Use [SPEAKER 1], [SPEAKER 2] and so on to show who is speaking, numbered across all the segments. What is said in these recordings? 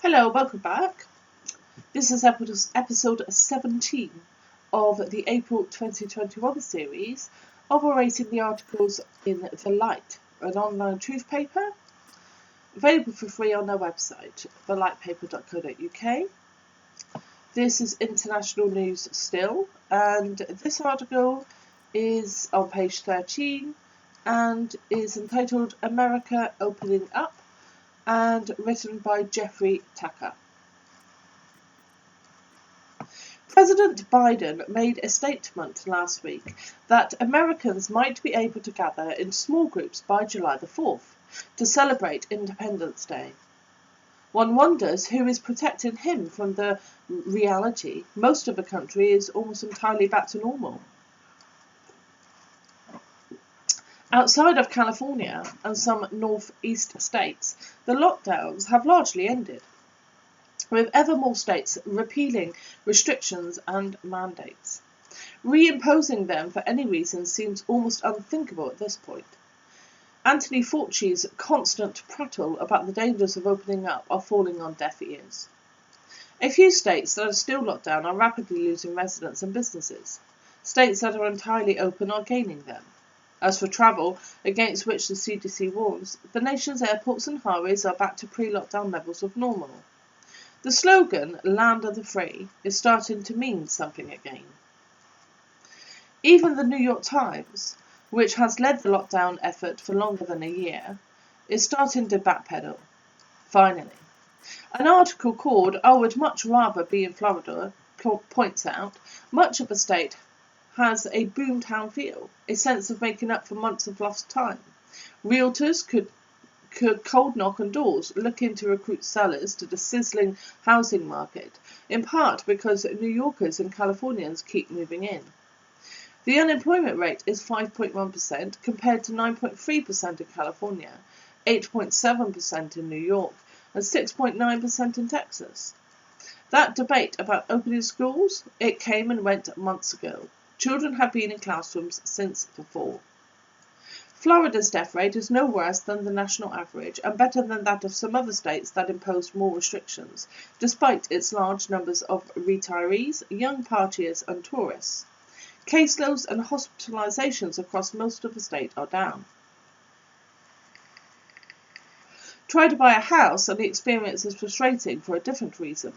[SPEAKER 1] Hello, welcome back. This is episode 17 of the April 2021 series of rating the articles in The Light, an online truth paper, available for free on our website, thelightpaper.co.uk. This is international news still, and this article is on page 13 and is entitled America Opening Up, and written by Jeffrey Tucker. President Biden made a statement last week that Americans might be able to gather in small groups by July the 4th to celebrate Independence Day. One wonders who is protecting him from the reality most of the country is almost entirely back to normal. Outside of California and some northeast states, the lockdowns have largely ended, with ever more states repealing restrictions and mandates. Reimposing them for any reason seems almost unthinkable at this point. Anthony Fauci's constant prattle about the dangers of opening up are falling on deaf ears. A few states that are still locked down are rapidly losing residents and businesses. States that are entirely open are gaining them. As for travel, against which the CDC warns, the nation's airports and highways are back to pre-lockdown levels of normal. The slogan, Land of the Free, is starting to mean something again. Even the New York Times, which has led the lockdown effort for longer than a year, is starting to backpedal. Finally. An article called I Would Much Rather Be in Florida points out much of the state has a boomtown feel, a sense of making up for months of lost time. Realtors could cold knock on doors, looking to recruit sellers to the sizzling housing market, in part because New Yorkers and Californians keep moving in. The unemployment rate is 5.1% compared to 9.3% in California, 8.7% in New York, and 6.9% in Texas. That debate about opening schools, it came and went months ago. Children have been in classrooms since the fall. Florida's death rate is no worse than the national average and better than that of some other states that imposed more restrictions, despite its large numbers of retirees, young partiers and tourists. Caseloads and hospitalizations across most of the state are down. Try to buy a house and the experience is frustrating for a different reason.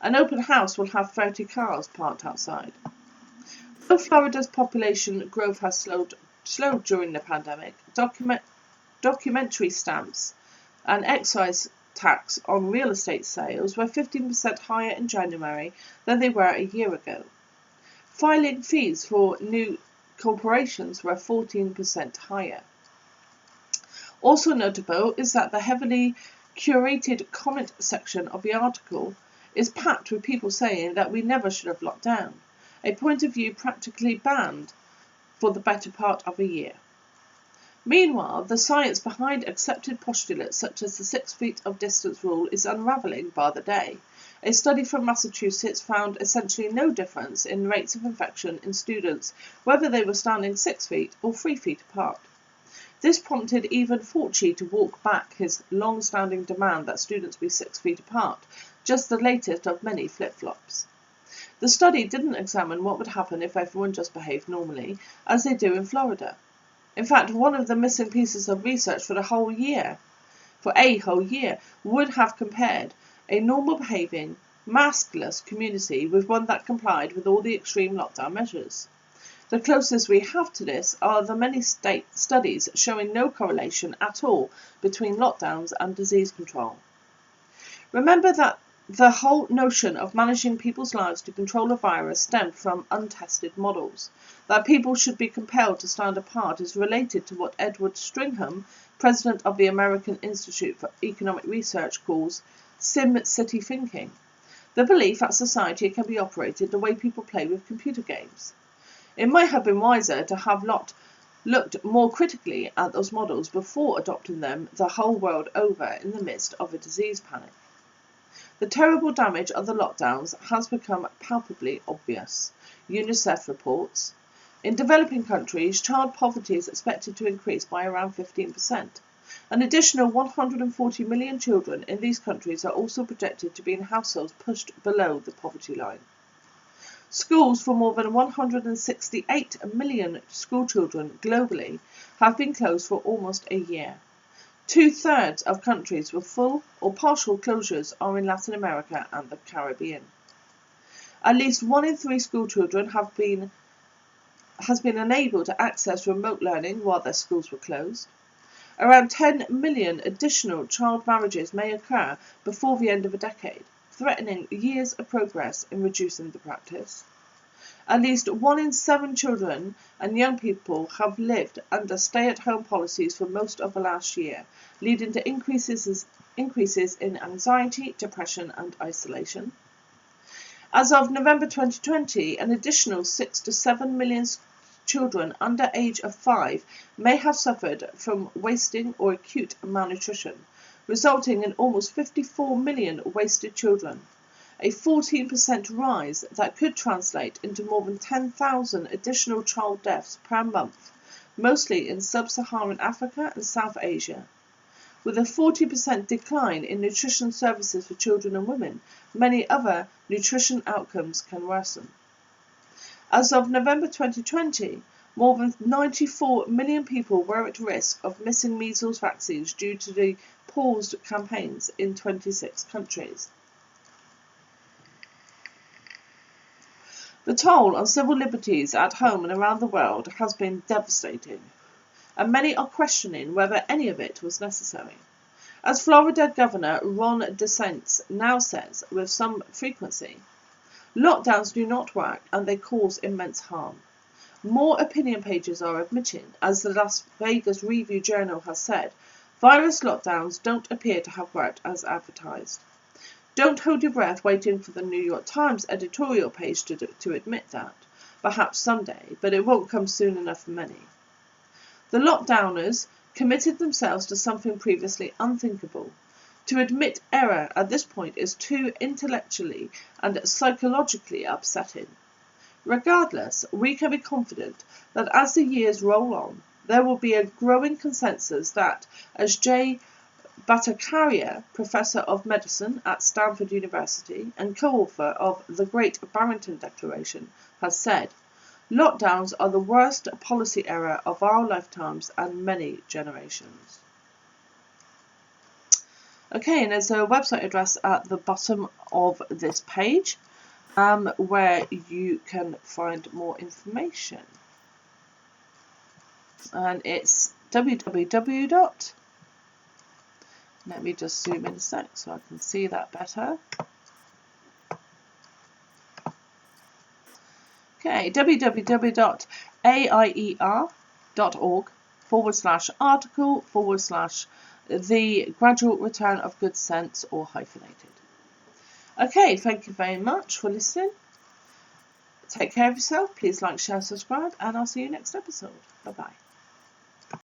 [SPEAKER 1] An open house will have 30 cars parked outside. Though Florida's population growth has slowed during the pandemic, documentary stamps and excise tax on real estate sales were 15% higher in January than they were a year ago. Filing fees for new corporations were 14% higher. Also notable is that the heavily curated comment section of the article is packed with people saying that we never should have locked down, a point of view practically banned for the better part of a year. Meanwhile, the science behind accepted postulates such as the 6 feet of distance rule is unravelling by the day. A study from Massachusetts found essentially no difference in rates of infection in students whether they were standing 6 feet or 3 feet apart. This prompted even Fauci to walk back his long-standing demand that students be 6 feet apart, just the latest of many flip-flops. The study didn't examine what would happen if everyone just behaved normally, as they do in Florida. In fact, one of the missing pieces of research for a whole year, would have compared a normal behaving, maskless community with one that complied with all the extreme lockdown measures. The closest we have to this are the many state studies showing no correlation at all between lockdowns and disease control. Remember that the whole notion of managing people's lives to control a virus stemmed from untested models. That people should be compelled to stand apart is related to what Edward Stringham, president of the American Institute for Economic Research, calls Sim City thinking, the belief that society can be operated the way people play with computer games. It might have been wiser to have looked more critically at those models before adopting them the whole world over in the midst of a disease panic. The terrible damage of the lockdowns has become palpably obvious. UNICEF reports, in developing countries, child poverty is expected to increase by around 15%. An additional 140 million children in these countries are also projected to be in households pushed below the poverty line. Schools for more than 168 million schoolchildren globally have been closed for almost a year. 2/3 of countries with full or partial closures are in Latin America and the Caribbean. At least 1 in 3 schoolchildren has been unable to access remote learning while their schools were closed. Around 10 million additional child marriages may occur before the end of a decade, threatening years of progress in reducing the practice. At least 1 in 7 children and young people have lived under stay-at-home policies for most of the last year, leading to increases in anxiety, depression and isolation. As of November 2020, an additional 6 to 7 million children under age of 5 may have suffered from wasting or acute malnutrition, resulting in almost 54 million wasted children, a 14% rise that could translate into more than 10,000 additional child deaths per month, mostly in sub-Saharan Africa and South Asia. With a 40% decline in nutrition services for children and women, many other nutrition outcomes can worsen. As of November 2020, more than 94 million people were at risk of missing measles vaccines due to the paused campaigns in 26 countries. The toll on civil liberties at home and around the world has been devastating, and many are questioning whether any of it was necessary. As Florida Governor Ron DeSantis now says with some frequency, lockdowns do not work and they cause immense harm. More opinion pages are admitting, as the Las Vegas Review-Journal has said, virus lockdowns don't appear to have worked as advertised. Don't hold your breath waiting for the New York Times editorial page to admit that. Perhaps someday, but it won't come soon enough for many. The lockdowners committed themselves to something previously unthinkable. To admit error at this point is too intellectually and psychologically upsetting. Regardless, we can be confident that as the years roll on, there will be a growing consensus that, as Jay Bhattacharya, Professor of Medicine at Stanford University and co-author of The Great Barrington Declaration, has said, lockdowns are the worst policy error of our lifetimes and many generations. Okay, and there's a website address at the bottom of this page where you can find more information. And it's www. Let me just zoom in a sec so I can see that better. Okay, www.aier.org/article/the gradual return of good sense, or hyphenated. Okay, thank you very much for listening. Take care of yourself. Please like, share, subscribe, and I'll see you next episode. Bye-bye.